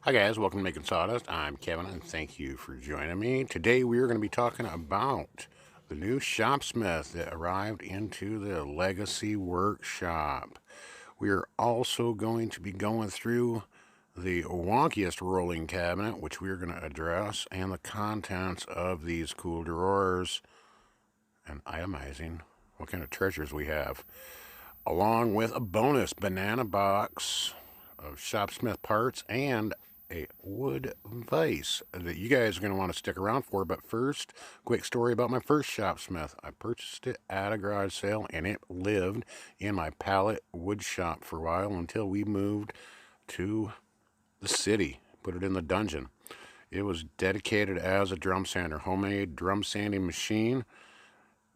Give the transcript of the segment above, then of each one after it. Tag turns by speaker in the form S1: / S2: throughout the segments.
S1: Hi guys, welcome to Making Sawdust. I'm Kevin and thank you for joining me. Today we are going to be talking about the new Shopsmith that arrived into the Legacy Workshop. We are also going to be going through the wonkiest rolling cabinet, which we are going to address, and the contents of these cool drawers and itemizing what kind of treasures we have, along with a bonus banana box of Shopsmith parts and a wood vise that you guys are going to want to stick around for. But first, quick story about my first Shopsmith. I purchased it at a garage sale and it lived in my pallet wood shop for a while until we moved to the city, put it in the dungeon. It was dedicated as a drum sander, homemade drum sanding machine,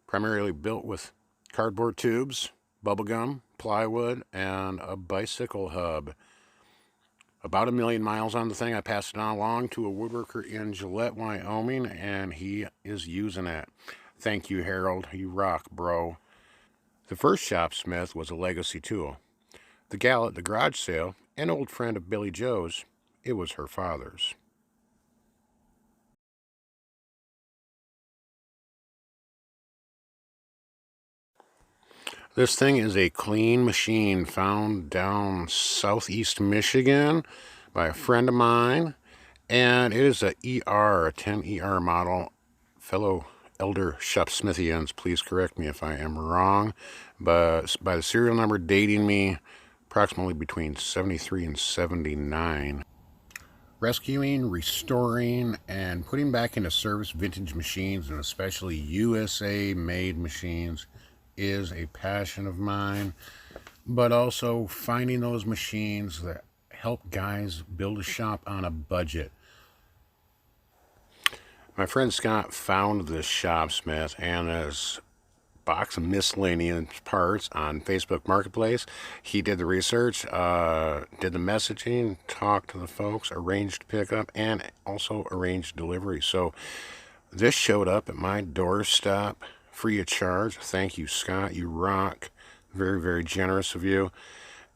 S1: primarily built with cardboard tubes, bubblegum, plywood, and a bicycle hub. About 1,000,000 miles on the thing. I passed it on along to a woodworker in Gillette, Wyoming, and he is using it. Thank you, Harold. You rock, bro. The first Shopsmith was a legacy tool. The gal at the garage sale, an old friend of Billy Joe's, it was her father's. This thing is a clean machine found down southeast Michigan by a friend of mine, and it is a 10ER model. Fellow elder Shopsmithians, please correct me if I am wrong, but by the serial number dating me approximately between 73 and 79. Rescuing, restoring, and putting back into service vintage machines, and especially USA-made machines, is a passion of mine, but also finding those machines that help guys build a shop on a budget. My friend Scott found this Shopsmith and this box of miscellaneous parts on Facebook Marketplace. He did the research, did the messaging, talked to the folks, arranged pickup, and also arranged delivery. So this showed up at my doorstep free of charge. Thank you, Scott. You rock. Very, very generous of you.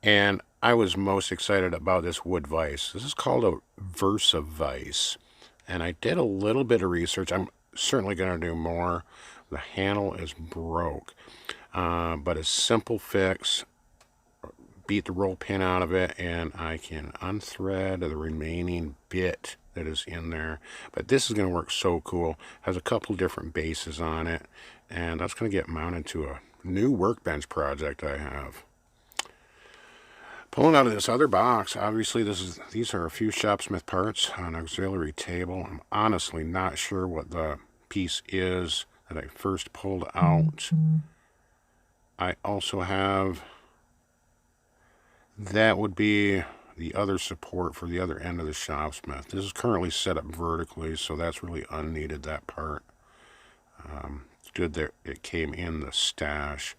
S1: And I was most excited about this wood vise. This is called a Versa vise. And I did a little bit of research. I'm certainly going to do more. The handle is broke, but a simple fix. Beat the roll pin out of it, and I can unthread the remaining bit that is in there. But this is going to work so cool. Has a couple different bases on it, and that's going to get mounted to a new workbench project I have. Pulling out of this other box, obviously these are a few Shopsmith parts on an auxiliary table. I'm honestly not sure what the piece is that I first pulled out. I also have, that would be the other support for the other end of the Shopsmith. This is currently set up vertically, so that's really unneeded, that part. It's good that it came in the stash.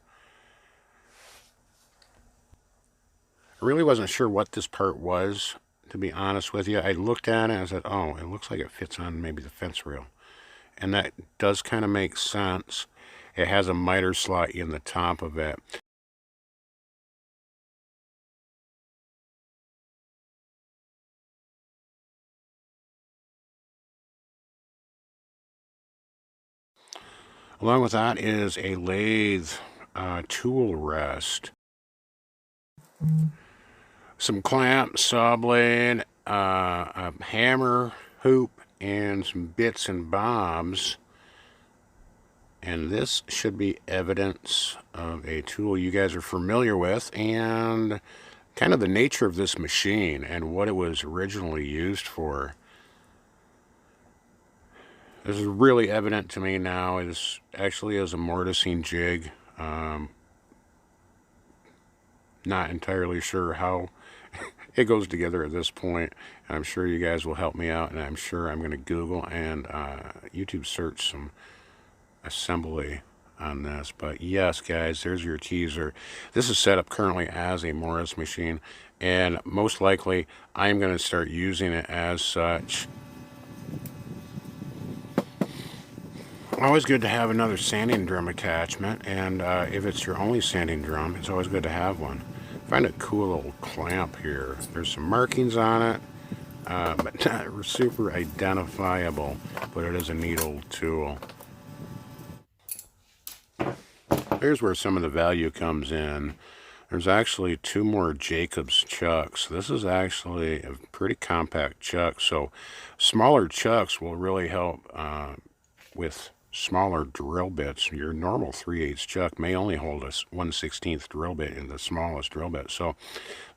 S1: I really wasn't sure what this part was, to be honest with you. I looked at it and I said, oh, it looks like it fits on maybe the fence rail. And that does kind of make sense. It has a miter slot in the top of it. Along with that is a lathe tool rest. Some clamps, saw blade, a hammer, hoop, and some bits and bobs. And this should be evidence of a tool you guys are familiar with and kind of the nature of this machine and what it was originally used for. This is really evident to me now. It is actually as a mortising jig. Not entirely sure how it goes together at this point. I'm sure you guys will help me out, and I'm sure I'm going to Google and YouTube search some assembly on this. But yes, guys, there's your teaser. This is set up currently as a Morris machine, and most likely I'm going to start using it as such. Always good to have another sanding drum attachment, and if it's your only sanding drum, it's always good to have one. Find a cool little clamp here. There's some markings on it. but not super identifiable, but it is a neat old tool. Here's where some of the value comes in. There's actually 2 more Jacobs chucks. This is actually a pretty compact chuck, so smaller chucks will really help with smaller drill bits. Your normal 3/8 chuck may only hold a 1/16 drill bit in the smallest drill bit. So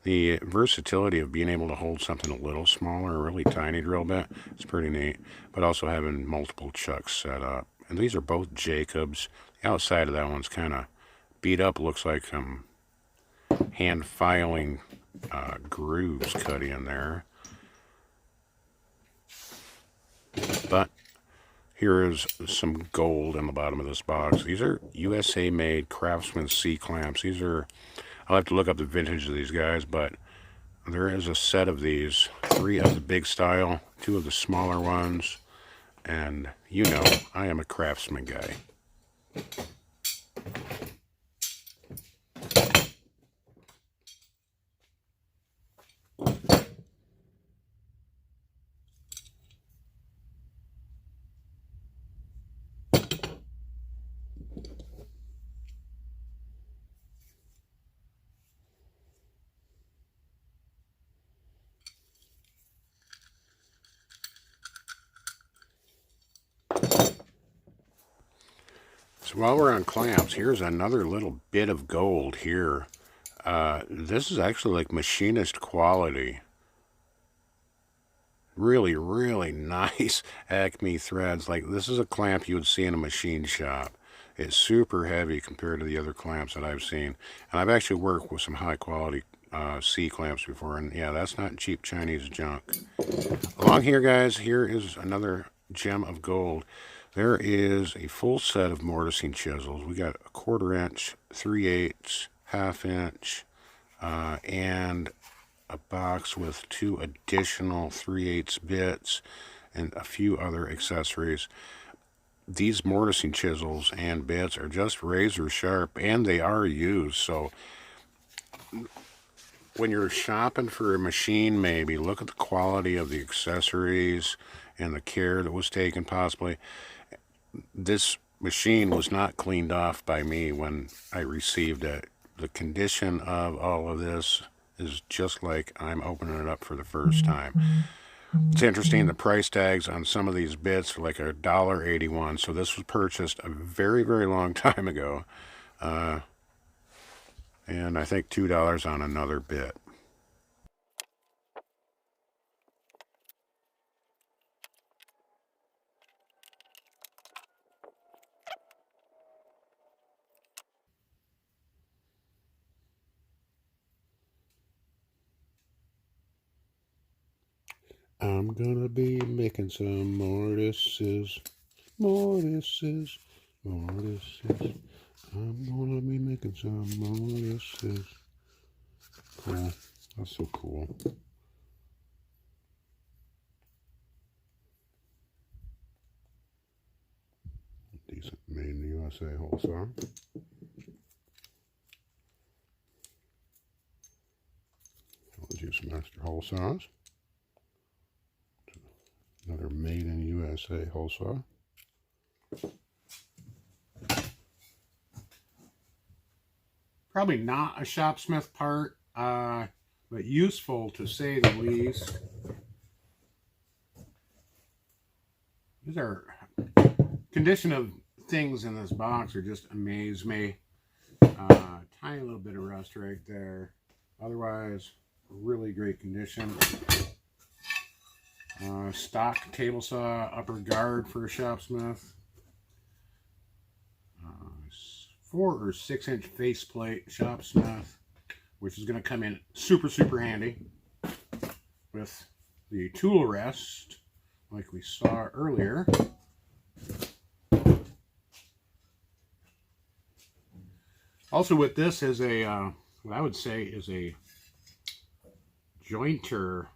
S1: the versatility of being able to hold something a little smaller, a really tiny drill bit, is pretty neat. But also having multiple chucks set up. And these are both Jacobs. The outside of that one's kind of beat up. Looks like hand filing grooves cut in there. But here is some gold in the bottom of this box. These are USA made Craftsman C Clamps. These are, I'll have to look up the vintage of these guys, but there is a set of these, 3 of the big style, 2 of the smaller ones, and you know, I am a Craftsman guy. So while we're on clamps, here's another little bit of gold here. This is actually like machinist quality. Really, really nice Acme threads. Like, this is a clamp you would see in a machine shop. It's super heavy compared to the other clamps that I've seen. And I've actually worked with some high quality C clamps before, and yeah, that's not cheap Chinese junk. Along here, guys, here is another gem of gold. There is a full set of mortising chisels. We got a 1/4 inch, 3/8, 1/2 inch, and a box with 2 additional 3/8 bits and a few other accessories. These mortising chisels and bits are just razor sharp, and they are used. So when you're shopping for a machine, maybe look at the quality of the accessories and the care that was taken possibly. This machine was not cleaned off by me when I received it. The condition of all of this is just like I'm opening it up for the first time. It's interesting, the price tags on some of these bits are like $1.81, so this was purchased a very, very long time ago. And I think $2 on another bit. I'm gonna be making some mortises, mortises, mortises. I'm gonna be making some mortises. Cool. That's so cool. Decent made in the USA hole saw. Let's use some extra hole saws. Another made in USA hole saw. Probably not a Shopsmith part, but useful to say the least. These are condition of things in this box are just amaze me. Tiny little bit of rust right there. Otherwise, really great condition. Stock table saw, upper guard for a Shopsmith. 4 or 6 inch faceplate Shopsmith, which is going to come in super, super handy with the tool rest, like we saw earlier. Also with this is a, what I would say is a jointer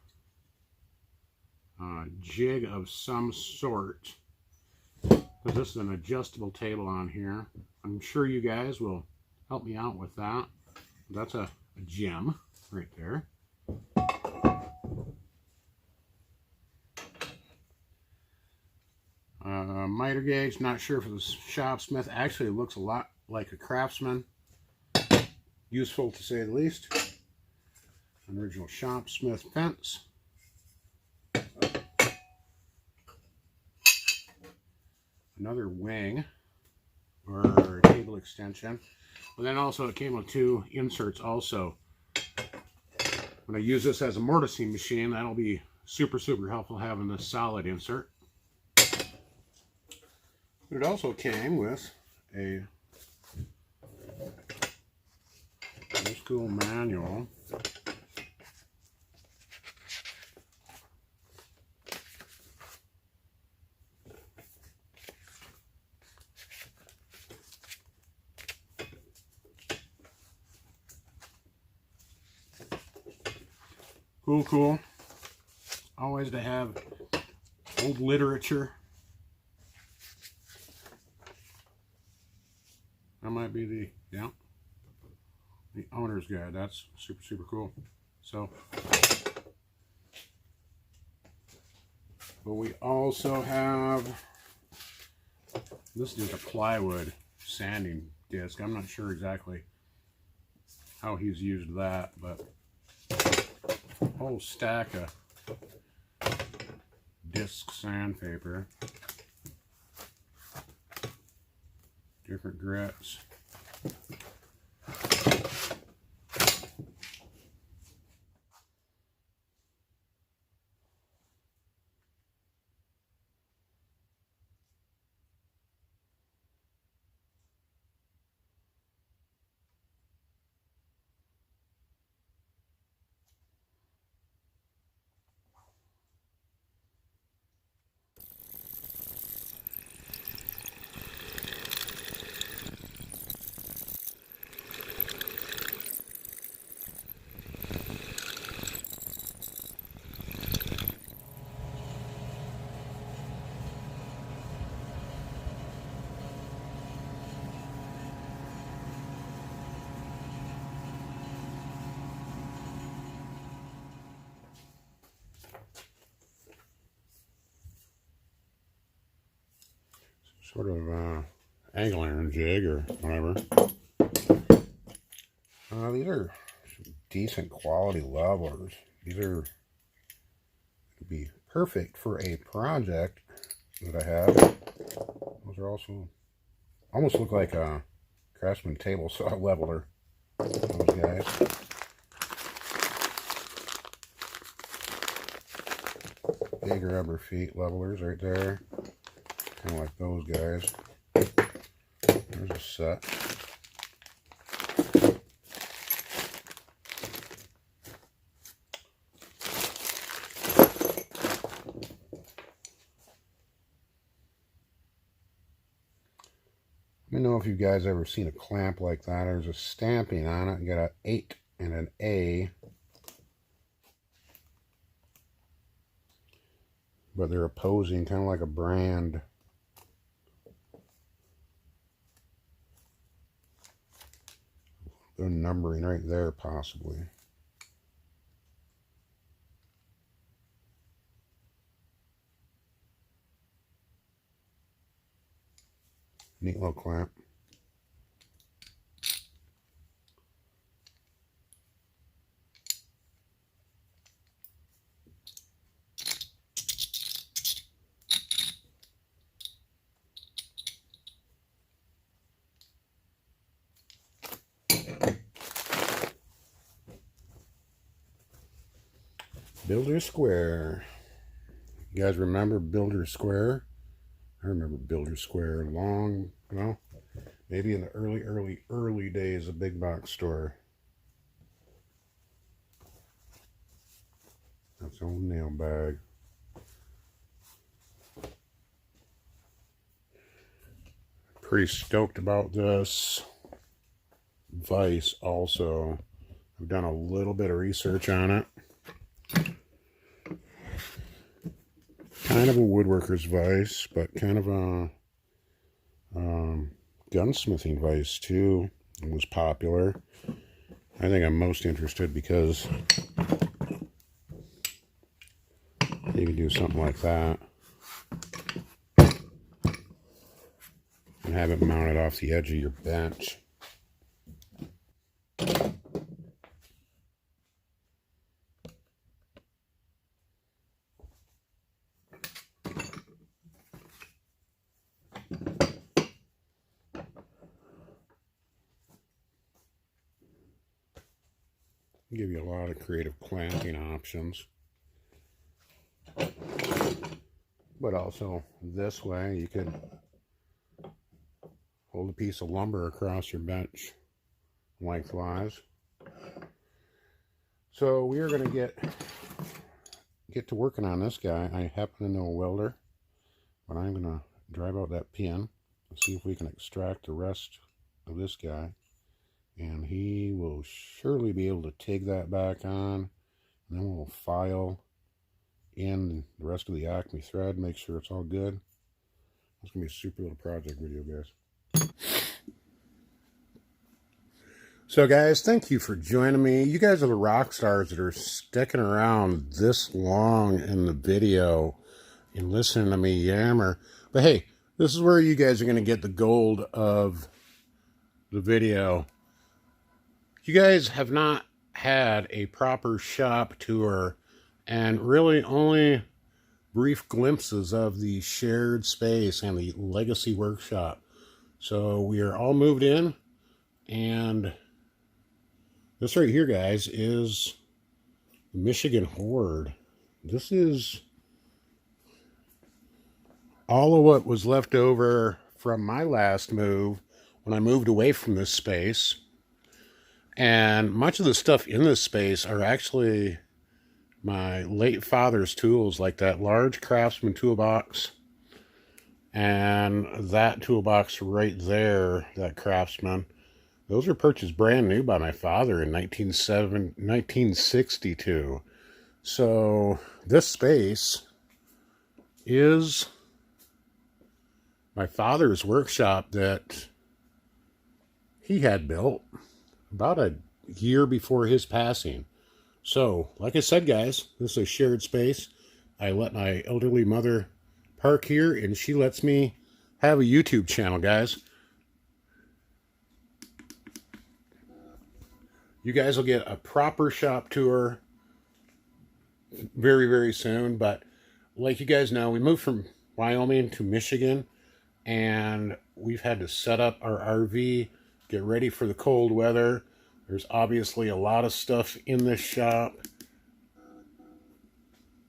S1: jig of some sort. Because this is an adjustable table on here. I'm sure you guys will help me out with that. That's a gem right there. miter gauge. Not sure if it was Shopsmith. Actually, it looks a lot like a Craftsman. Useful to say the least. An original Shopsmith fence. Another wing or cable extension. But then also it came with 2 inserts also. When I use this as a mortising machine, that'll be super helpful having this solid insert. But it also came with a old school manual. Cool. Always to have old literature. That might be the owner's guide. That's super cool. So, but we also have, this is a plywood sanding disc. I'm not sure exactly how he's used that, but a whole stack of disc sandpaper, different grits. Sort of angle iron jig or whatever. These are decent quality levelers. These are would be perfect for a project that I have. Those are also almost look like a Craftsman table saw leveler. Those guys. Big rubber feet levelers right there. Kind of like those guys. There's a set. Let me know if you guys ever seen a clamp like that. There's a stamping on it. You got an 8 and an A. But they're opposing, kind of like a brand. They're numbering right there, possibly. Neat little clamp. Builder Square. You guys remember Builder Square? I remember Builder Square long, well, maybe in the early days of big box store. That's old nail bag. Pretty stoked about this. Vise also. I've done a little bit of research on it. Kind of a woodworker's vise, but kind of a gunsmithing vise too. It was popular. I think I'm most interested because you can do something like that. have it mounted off the edge of your bench. Give you a lot of creative clamping options. But also this way you could hold a piece of lumber across your bench lengthwise. So we are going to get to working on this guy. I happen to know a welder, but I'm going to drive out that pin and see if we can extract the rest of this guy. And he will surely be able to take that back on, and then we'll file in the rest of the Acme thread, make sure it's all good. It's going to be a super little project video, guys. So guys, thank you for joining me. You guys are the rock stars that are sticking around this long in the video and listening to me yammer. But hey, this is where you guys are going to get the gold of the video. You guys have not had a proper shop tour and really only brief glimpses of the shared space and the legacy workshop. So we are all moved in, and this right here, guys, is the Michigan Hoard. This is all of what was left over from my last move when I moved away from this space. And much of the stuff in this space are actually my late father's tools, like that large Craftsman toolbox and that toolbox right there, that Craftsman. Those were purchased brand new by my father in 1962. So this space is my father's workshop that he had built about a year before his passing. So, like I said, guys, this is a shared space. I let my elderly mother park here, and she lets me have a YouTube channel, guys. You guys will get a proper shop tour very, very soon. But like you guys know, we moved from Wyoming to Michigan, and we've had to set up our RV, get ready for the cold weather. There's obviously a lot of stuff in this shop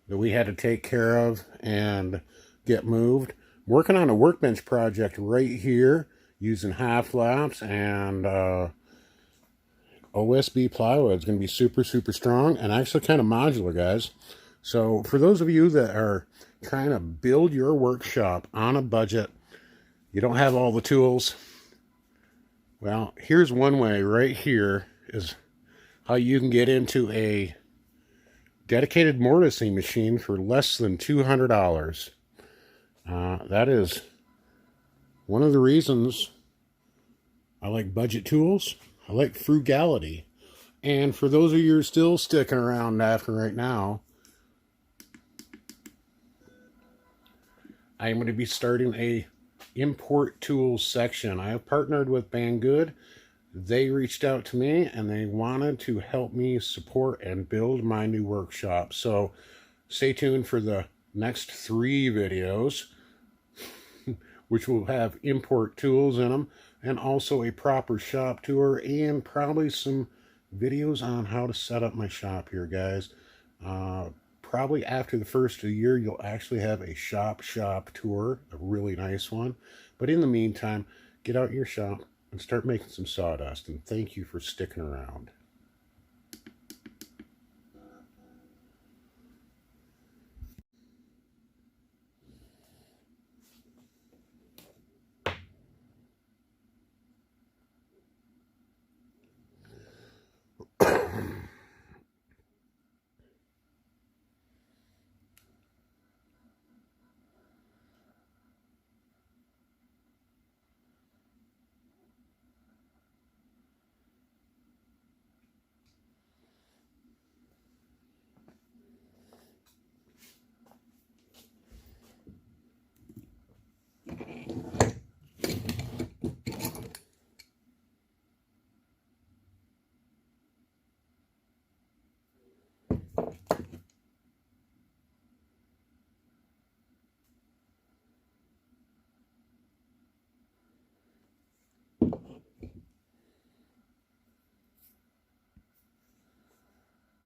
S1: that we had to take care of and get moved. I'm working on a workbench project right here using half laps and OSB plywood. It's going to be super, super strong and actually kind of modular, guys. So for those of you that are trying to build your workshop on a budget, you don't have all the tools, well, here's one way right here is how you can get into a dedicated mortising machine for less than $200. That is one of the reasons I like budget tools. I like frugality. And for those of you who are still sticking around after right now, I am going to be starting a import tools section. I have partnered with Banggood. They reached out to me and they wanted to help me support and build my new workshop. So stay tuned for the next 3 videos, which will have import tools in them and also a proper shop tour and probably some videos on how to set up my shop here, guys. Probably after the first of the year, you'll actually have a shop tour, a really nice one. But in the meantime, get out your shop and start making some sawdust. And thank you for sticking around.